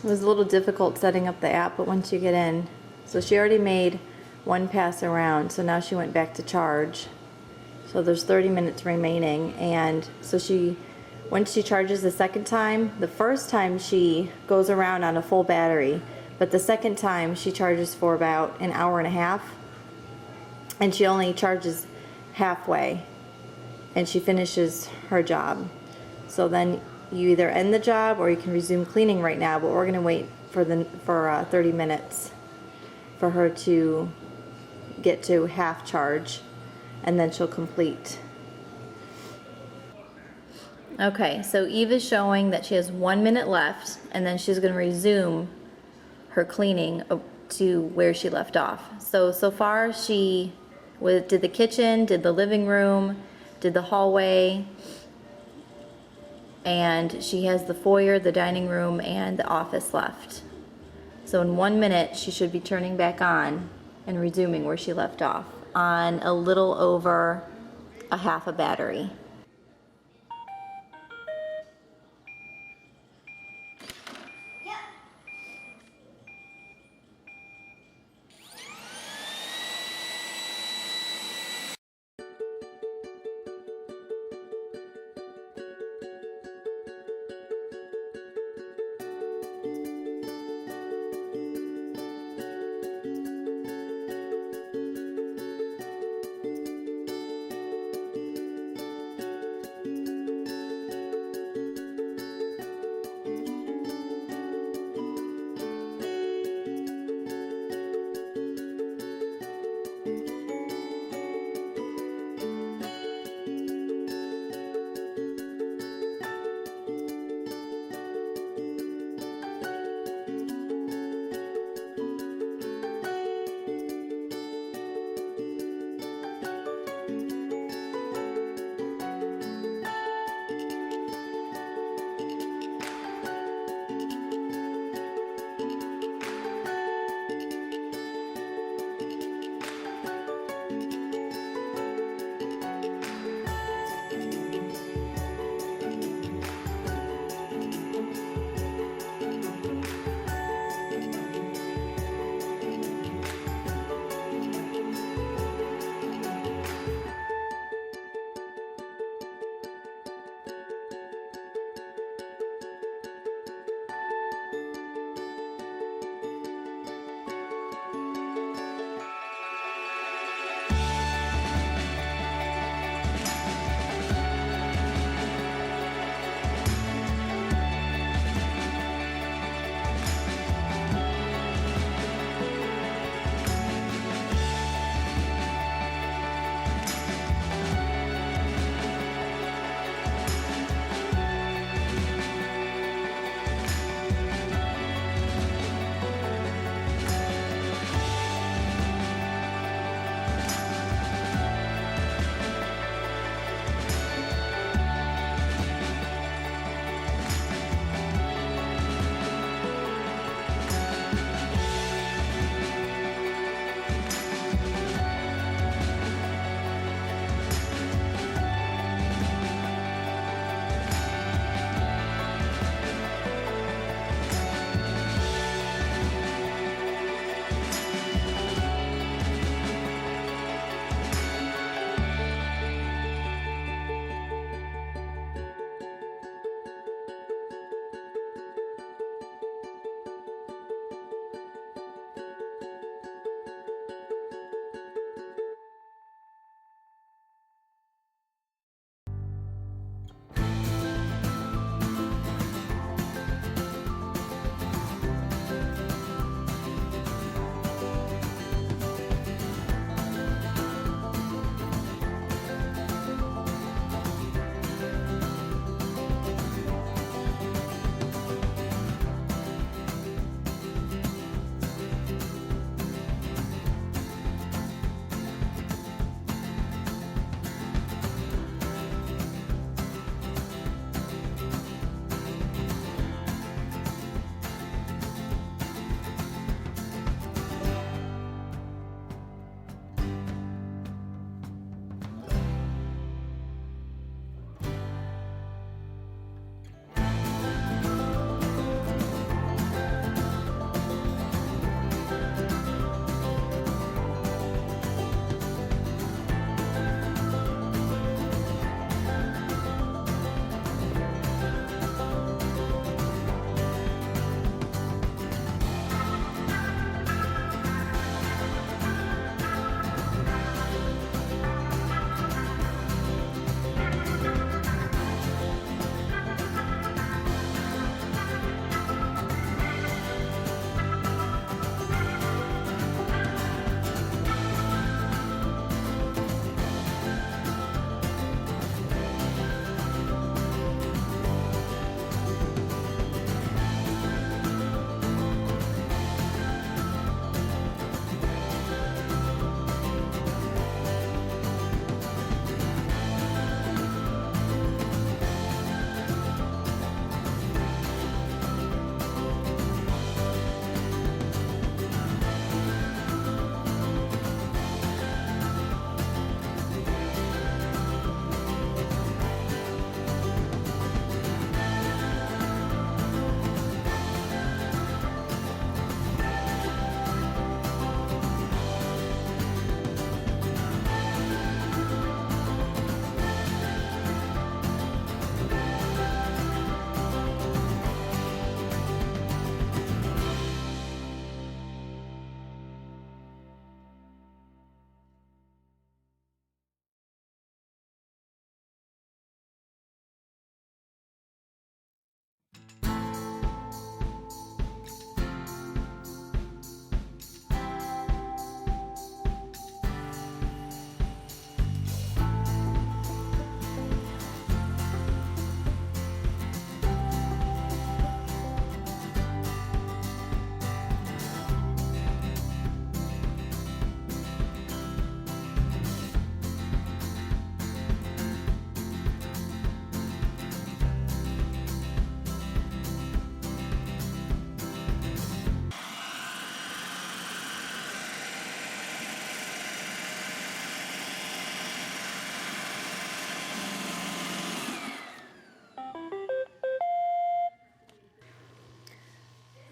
was a little difficult setting up the app, but once you get in, so she already made one pass around, so now she went back to charge. So there's 30 minutes remaining, and so once she charges the second time, the first time she goes around on a full battery, but the second time she charges for about an hour and a half, and she only charges halfway, and she finishes her job. So then you either end the job or you can resume cleaning right now, but we're gonna wait for 30 minutes for her to get to half charge, and then she'll complete. Okay, so Eve is showing that she has 1 minute left, and then she's going to resume her cleaning to where she left off. So far she did the kitchen, did the living room, did the hallway, and she has the foyer, the dining room, and the office left. So in 1 minute she should be turning back on and resuming where she left off on a little over a half a battery.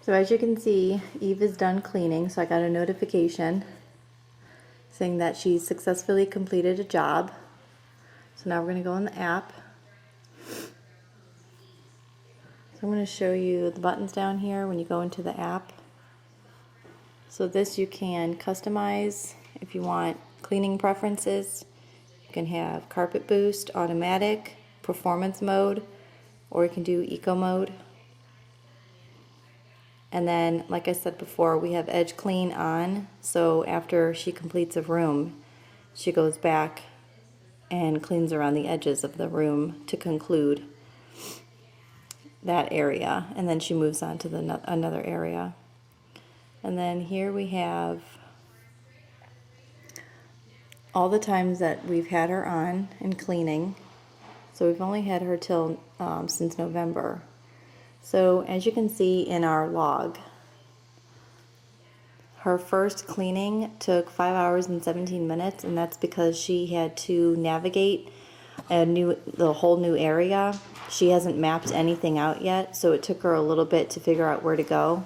So as you can see, Eve is done cleaning, so I got a notification saying that she successfully completed a job. So now we're going to go in the app. So I'm going to show you the buttons down here when you go into the app. So this you can customize if you want cleaning preferences. You can have carpet boost, automatic, performance mode, or you can do eco mode. And then, like I said before, we have edge clean on, so after she completes a room, she goes back and cleans around the edges of the room to conclude that area, and then she moves on to another area. And then here we have all the times that we've had her on and cleaning. So we've only had her till since November. So as you can see in our log, her first cleaning took 5 hours and 17 minutes, and that's because she had to navigate the whole new area. She hasn't mapped anything out yet, so it took her a little bit to figure out where to go.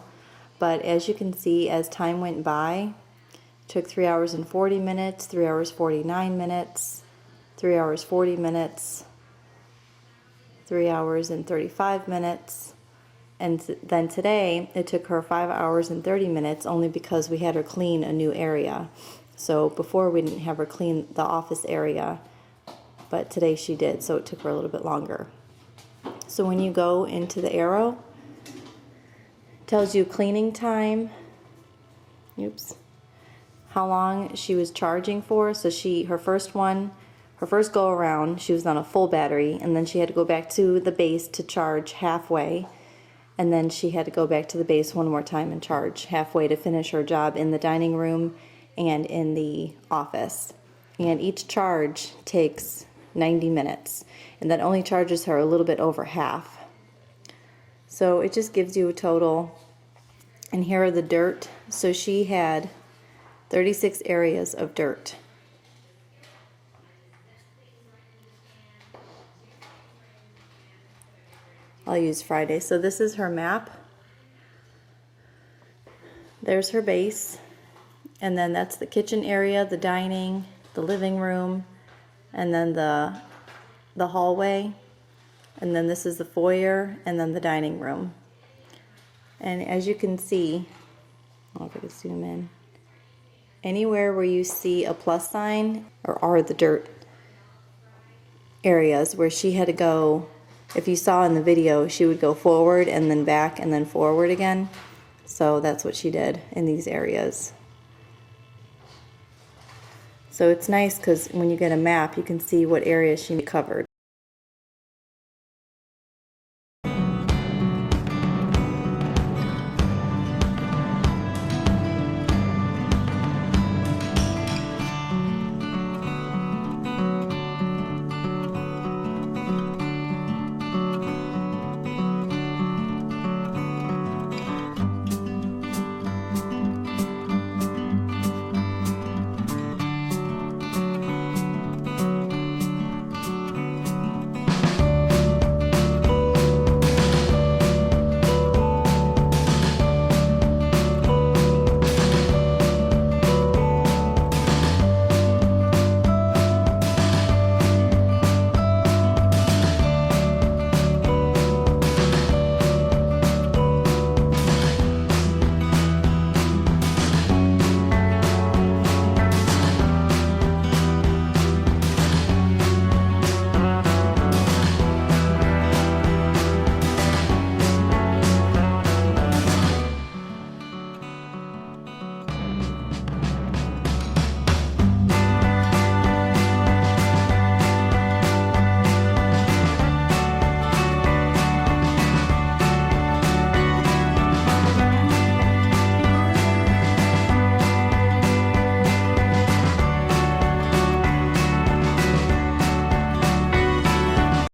But as you can see, as time went by, it took 3 hours and 40 minutes, 3 hours 49 minutes, 3 hours 40 minutes, 3 hours and 35 minutes. And then today, it took her 5 hours and 30 minutes only because we had her clean a new area. So before we didn't have her clean the office area, but today she did, so it took her a little bit longer. So when you go into the arrow, it tells you cleaning time, how long she was charging for. So her first go around, she was on a full battery, and then she had to go back to the base to charge halfway. And then she had to go back to the base one more time and charge halfway to finish her job in the dining room and in the office. And each charge takes 90 minutes. And that only charges her a little bit over half. So it just gives you a total. And here are the dirt. So she had 36 areas of dirt. I'll use Friday. So this is her map. There's her base. And then that's the kitchen area, the dining, the living room, and then the hallway. And then this is the foyer, and then the dining room. And as you can see, I'll go zoom in. Anywhere where you see a plus sign are the dirt areas where she had to go. If you saw in the video, she would go forward and then back and then forward again. So that's what she did in these areas. So it's nice because when you get a map, you can see what areas she covered.